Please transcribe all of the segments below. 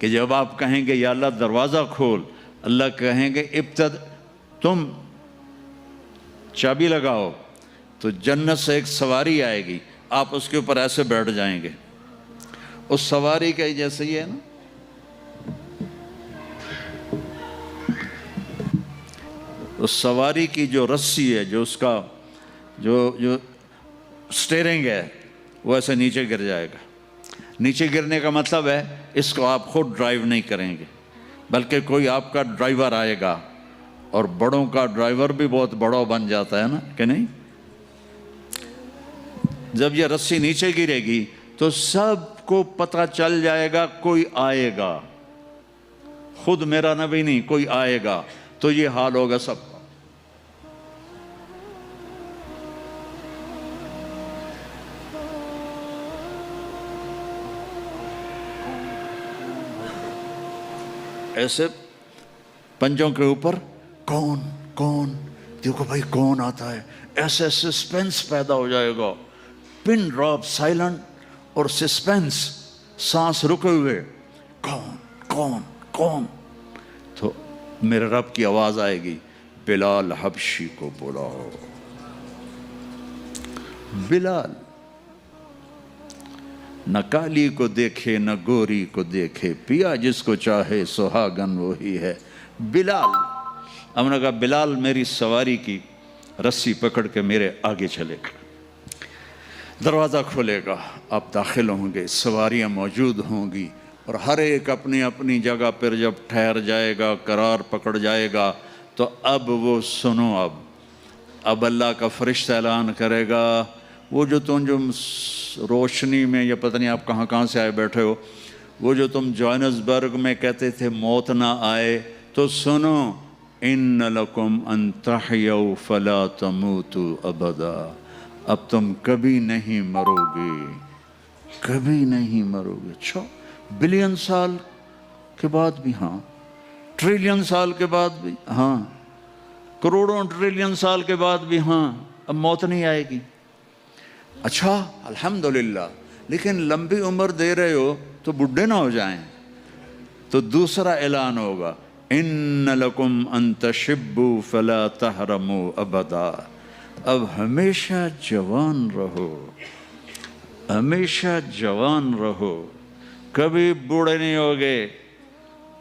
کہ جب آپ کہیں گے یا اللہ دروازہ کھول، اللہ کہیں گے تم چابی لگاؤ، تو جنت سے ایک سواری آئے گی، آپ اس کے اوپر ایسے بیٹھ جائیں گے. اس سواری کا جیسے یہ ہے نا، اس سواری کی جو رسی ہے، جو اس کا جو سٹیرنگ ہے، وہ ایسے نیچے گر جائے گا. نیچے گرنے کا مطلب ہے اس کو آپ خود ڈرائیو نہیں کریں گے، بلکہ کوئی آپ کا ڈرائیور آئے گا. اور بڑوں کا ڈرائیور بھی بہت بڑا بن جاتا ہے نا کہ نہیں؟ جب یہ رسی نیچے گرے گی تو سب کو پتہ چل جائے گا کوئی آئے گا، خود میرا نبی نہیں، کوئی آئے گا. تو یہ حال ہوگا سب کا. ایسے پنجوں کے اوپر کون دیکھو بھائی کون آتا ہے، ایسے سسپینس پیدا ہو جائے گا. پن ڈراپ سائلنٹ اور سسپینس، سانس رکے ہوئے، کون. تو میرے رب کی آواز آئے گی، بلال حبشی کو بلاؤ. بلال نہ کالی کو دیکھے نہ گوری کو دیکھے، پیا جس کو چاہے سہاگن وہی ہے. بلال، ہم نے کہا بلال میری سواری کی رسی پکڑ کے میرے آگے چلے گا. دروازہ کھولے گا، آپ داخل ہوں گے، سواریاں موجود ہوں گی، اور ہر ایک اپنی اپنی جگہ پر جب ٹھہر جائے گا، قرار پکڑ جائے گا، تو اب وہ سنو، اب اللہ کا فرشتہ اعلان کرے گا، وہ جو روشنی میں، یا پتہ نہیں آپ کہاں سے آئے بیٹھے ہو، وہ جو تم جوہانسبرگ میں کہتے تھے موت نہ آئے، تو سنو، ان لکم ان تحیوا فلا تموتوا ابدا، اب تم کبھی نہیں مرو گے، کبھی نہیں مرو گے. اچھا، بلین سال کے بعد بھی ہاں، ٹریلین سال کے بعد بھی ہاں، کروڑوں ٹریلین سال کے بعد بھی ہاں، اب موت نہیں آئے گی. اچھا الحمدللہ، لیکن لمبی عمر دے رہے ہو تو بڈھے نہ ہو جائیں. تو دوسرا اعلان ہوگا، ان لکم ان تشبوا فلا تحرموا ابدا، اب ہمیشہ جوان رہو، ہمیشہ جوان رہو، کبھی بوڑھے نہیں ہوگے.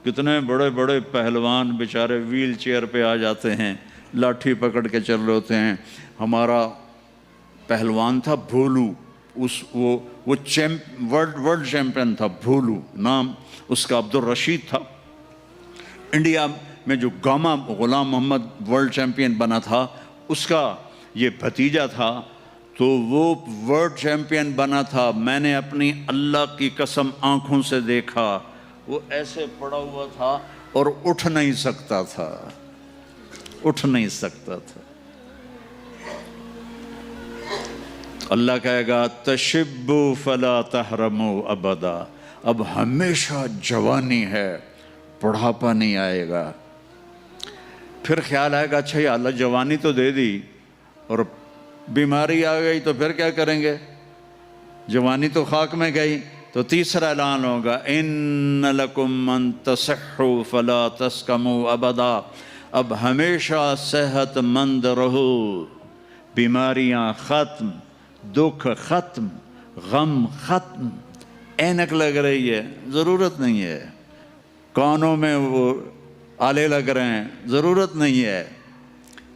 کتنے بڑے بڑے پہلوان بیچارے ویل چیئر پہ آ جاتے ہیں، لاٹھی پکڑ کے چل رہے ہوتے ہیں. ہمارا پہلوان تھا بھولو، وہ ورلڈ چیمپئن تھا، بھولو نام اس کا عبد الرشید تھا. انڈیا میں جو گاما غلام محمد ورلڈ چیمپئن بنا تھا، اس کا یہ بھتیجا تھا، تو وہ ورلڈ چیمپئن بنا تھا. میں نے اپنی اللہ کی قسم آنکھوں سے دیکھا، وہ ایسے پڑا ہوا تھا اور اٹھ نہیں سکتا تھا، اٹھ نہیں سکتا تھا. اللہ کہے گا تشبوا فلا تحرموا ابدا، اب ہمیشہ جوانی ہے، بڑھاپا نہیں آئے گا. پھر خیال آئے گا، اچھا یا اللہ جوانی تو دے دی اور بیماری آ گئی تو پھر کیا کریں گے، جوانی تو خاک میں گئی. تو تیسرا اعلان ہوگا، ان لکم ان تصحوا فلا تسقموا ابدا، اب ہمیشہ صحت مند رہو، بیماریاں ختم، دکھ ختم، غم ختم. اینک لگ رہی ہے، ضرورت نہیں ہے. کانوں میں وہ آلے لگ رہے ہیں، ضرورت نہیں ہے.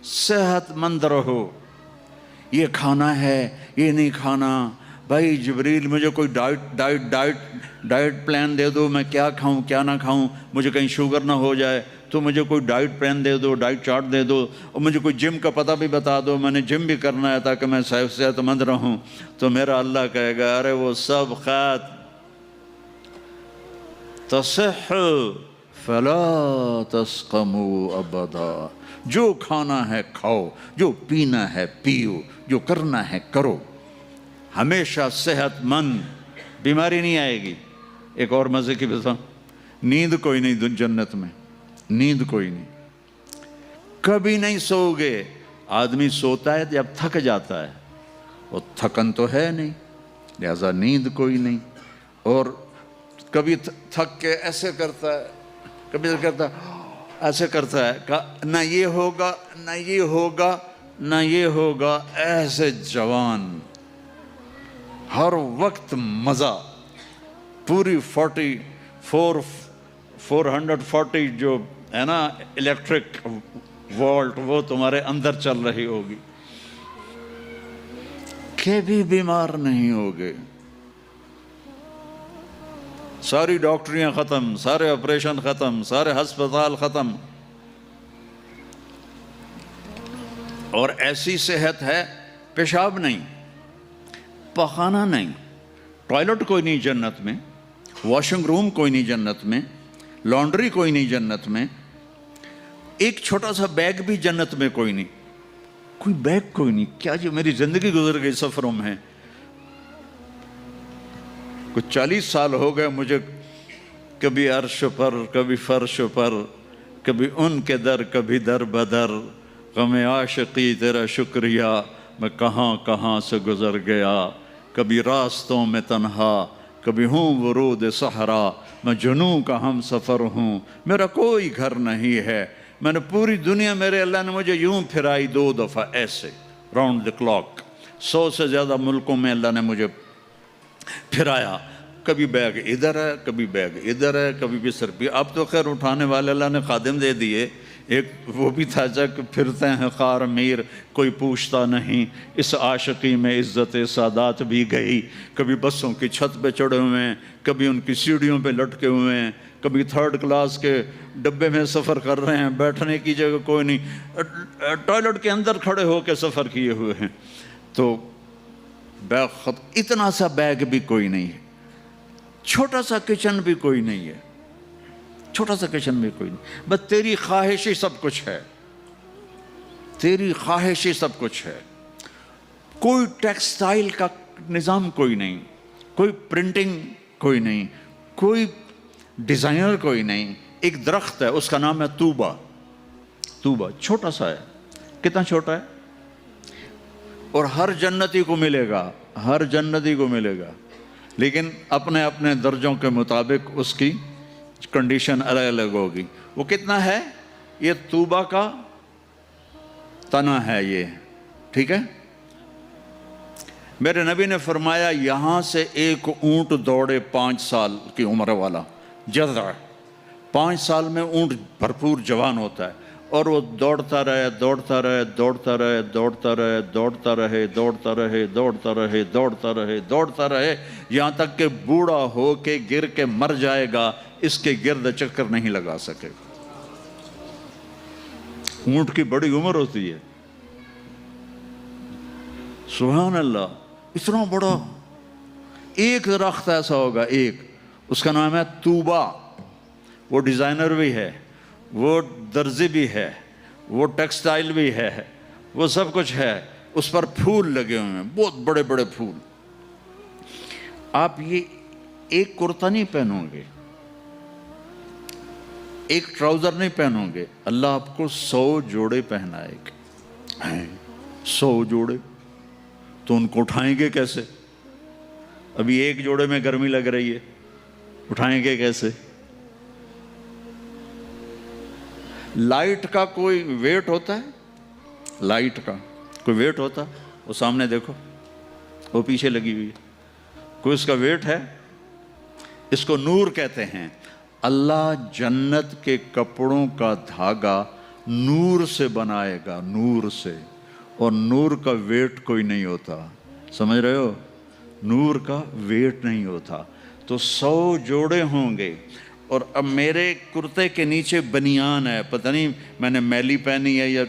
صحت مند رہو. یہ کھانا ہے، یہ نہیں کھانا. بھائی جبریل مجھے کوئی ڈائٹ پلان دے دو، میں کیا کھاؤں کیا نہ کھاؤں، مجھے کہیں شوگر نہ ہو جائے، تو مجھے کوئی ڈائٹ پلان دے دو، ڈائٹ چارٹ دے دو، اور مجھے کوئی جم کا پتہ بھی بتا دو، میں نے جم بھی کرنا ہے تاکہ میں صحت مند رہوں. تو میرا اللہ کہے گا، ارے وہ سب خیر، تصح فلا تسقموا ابدا، جو کھانا ہے کھاؤ، جو پینا ہے پیو، جو کرنا ہے کرو، ہمیشہ صحت مند، بیماری نہیں آئے گی. ایک اور مزے کی بتا، نیند کوئی نہیں جنت میں، نیند کوئی نہیں، کبھی نہیں سو گے. آدمی سوتا ہے جب تھک جاتا ہے، اور تھکن تو ہے نہیں، لہذا نیند کوئی نہیں. اور کبھی تھک کے ایسے کرتا ہے، کبھی کرتا ایسے کرتا ہے، نہ یہ ہوگا نہ یہ ہوگا نہ یہ ہوگا، ایسے جوان، ہر وقت مزہ، پوری 440 جو ہے نا الیکٹرک وولٹ، وہ تمہارے اندر چل رہی ہوگی، کبھی بیمار نہیں ہوگے، ساری ڈاکٹریاں ختم، سارے آپریشن ختم، سارے ہسپتال ختم، اور ایسی صحت ہے، پیشاب نہیں، پخانہ نہیں، ٹوائلٹ کوئی نہیں جنت میں، واشنگ روم کوئی نہیں جنت میں، لانڈری کوئی نہیں جنت میں، ایک چھوٹا سا بیگ بھی جنت میں کوئی نہیں، کوئی بیگ کوئی نہیں۔ کیا جو میری زندگی گزر گئی سفروں میں، کچھ 40 سال ہو گئے مجھے، کبھی عرش پر کبھی فرش پر، کبھی ان کے در کبھی در بدر، غم عاشقی تیرا شکریہ میں کہاں کہاں سے گزر گیا، کبھی راستوں میں تنہا کبھی ہوں ورود صحرا، میں جنوں کا ہم سفر ہوں، میرا کوئی گھر نہیں ہے، میں نے پوری دنیا، میرے اللہ نے مجھے یوں پھرائی 2 دفعہ ایسے راؤنڈ دی کلاک، 100 سے زیادہ ملکوں میں اللہ نے مجھے پھرایا، کبھی بیگ ادھر ہے کبھی بیگ ادھر ہے، کبھی بستر پہ، اب تو خیر اٹھانے والے اللہ نے خادم دے دیے، ایک وہ بھی تھا جب پھرتے ہیں خار میر کوئی پوچھتا نہیں، اس عاشقی میں عزت سادات بھی گئی، کبھی بسوں کی چھت پہ چڑھے ہوئے ہیں، کبھی ان کی سیڑھیوں پہ لٹکے ہوئے ہیں، کبھی 3rd کلاس کے ڈبے میں سفر کر رہے ہیں، بیٹھنے کی جگہ کوئی نہیں، ٹوائلٹ کے اندر کھڑے ہو کے سفر کیے ہوئے ہیں، تو بیگ اتنا سا بیگ بھی کوئی نہیں ہے، چھوٹا سا کچن بھی کوئی نہیں ہے، چھوٹا سا کچن بھی کوئی نہیں، بس تیری خواہش ہی سب کچھ ہے، تیری خواہش ہی سب کچھ ہے، کوئی ٹیکسٹائل کا نظام کوئی نہیں، کوئی پرنٹنگ کوئی نہیں، کوئی ڈیزائنر کوئی نہیں، ایک درخت ہے اس کا نام ہے طوبہ، طوبہ چھوٹا سا ہے، کتنا چھوٹا ہے، اور ہر جنتی کو ملے گا، ہر جنتی کو ملے گا، لیکن اپنے اپنے درجوں کے مطابق اس کی کنڈیشن الگ الگ ہوگی۔ وہ کتنا ہے؟ یہ طوبہ کا تنا ہے یہ، ٹھیک ہے؟ میرے نبی نے فرمایا یہاں سے ایک اونٹ دوڑے 5 سال کی عمر والا، جذع، 5 سال میں اونٹ بھرپور جوان ہوتا ہے، اور وہ دوڑتا رہے دوڑتا رہے دوڑتا رہے دوڑتا رہے دوڑتا رہے دوڑتا رہے دوڑتا رہے دوڑتا رہے دوڑتا رہے، یہاں تک کہ بوڑھا ہو کے گر کے مر جائے گا، اس کے گرد چکر نہیں لگا سکے گا۔ اونٹ کی بڑی عمر ہوتی ہے، سبحان اللہ، اتنا بڑا ایک درخت ایسا ہوگا، ایک، اس کا نام ہے طوبہ، وہ ڈیزائنر بھی ہے، وہ درزی بھی ہے، وہ ٹیکسٹائل بھی ہے، وہ سب کچھ ہے، اس پر پھول لگے ہوئے ہیں، بہت بڑے بڑے پھول، آپ یہ ایک کرتا نہیں پہنو گے، ایک ٹراؤزر نہیں پہنو گے، اللہ آپ کو 100 جوڑے پہنائے گا، 100 جوڑے، تو ان کو اٹھائیں گے کیسے؟ ابھی ایک جوڑے میں گرمی لگ رہی ہے، اٹھائیں گے کیسے؟ لائٹ کا کوئی ویٹ ہوتا ہے؟ لائٹ کا کوئی ویٹ ہوتا ہے؟ وہ سامنے دیکھو، وہ پیچھے لگی ہوئی ہے، کوئی اس کا ویٹ ہے؟ اس کو نور کہتے ہیں۔ اللہ جنت کے کپڑوں کا دھاگا نور سے بنائے گا، نور سے، اور نور کا ویٹ کوئی نہیں ہوتا، سمجھ رہے ہو؟ نور کا ویٹ نہیں ہوتا، تو 100 جوڑے ہوں گے، اور اب میرے کرتے کے نیچے بنیان ہے، پتہ نہیں میں نے میلی پہنی ہے یا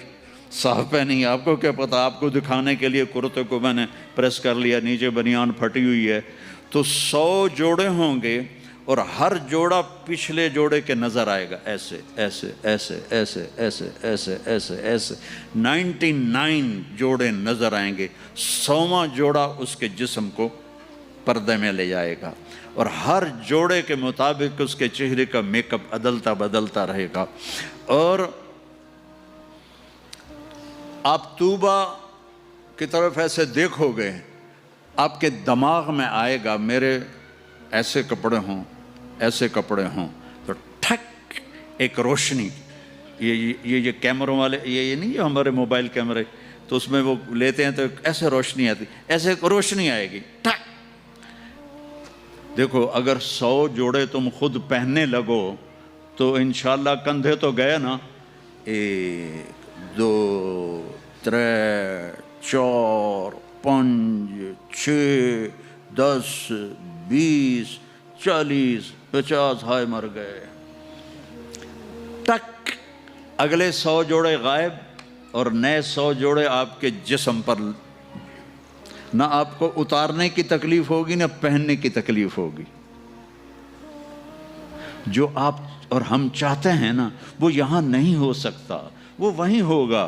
صاف پہنی ہے، آپ کو کیا پتہ، آپ کو دکھانے کے لیے کرتے کو میں نے پریس کر لیا، نیچے بنیان پھٹی ہوئی ہے، تو 100 جوڑے ہوں گے، اور ہر جوڑا پچھلے جوڑے کے نظر آئے گا، ایسے ایسے ایسے ایسے ایسے ایسے ایسے ایسے 99 جوڑے نظر آئیں گے، 100واں جوڑا اس کے جسم کو پردے میں لے جائے گا، اور ہر جوڑے کے مطابق اس کے چہرے کا میک اپ عدلتا بدلتا رہے گا، اور آپ طوبہ کی طرف ایسے دیکھو گے، آپ کے دماغ میں آئے گا میرے ایسے کپڑے ہوں، ایسے کپڑے ہوں تو ٹھک ایک روشنی، یہ کیمروں والے یہ نہیں، جو ہمارے موبائل کیمرے تو اس میں وہ لیتے ہیں تو ایسے روشنی آتی، ایسے روشنی آئے گی ٹھک۔ دیکھو اگر 100 جوڑے تم خود پہننے لگو تو انشاءاللہ کندھے تو گئے نا، 1 2 3 4 5 6 10 20 40 50 ہائے مر گئے، ٹک اگلے 100 جوڑے غائب، اور نئے 100 جوڑے آپ کے جسم پر، نہ آپ کو اتارنے کی تکلیف ہوگی نہ پہننے کی تکلیف ہوگی۔ جو آپ اور ہم چاہتے ہیں نا وہ یہاں نہیں ہو سکتا، وہ وہیں ہوگا۔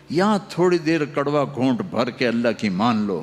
یہاں تھوڑی دیر کڑوا گھونٹ بھر کے اللہ کی مان لو،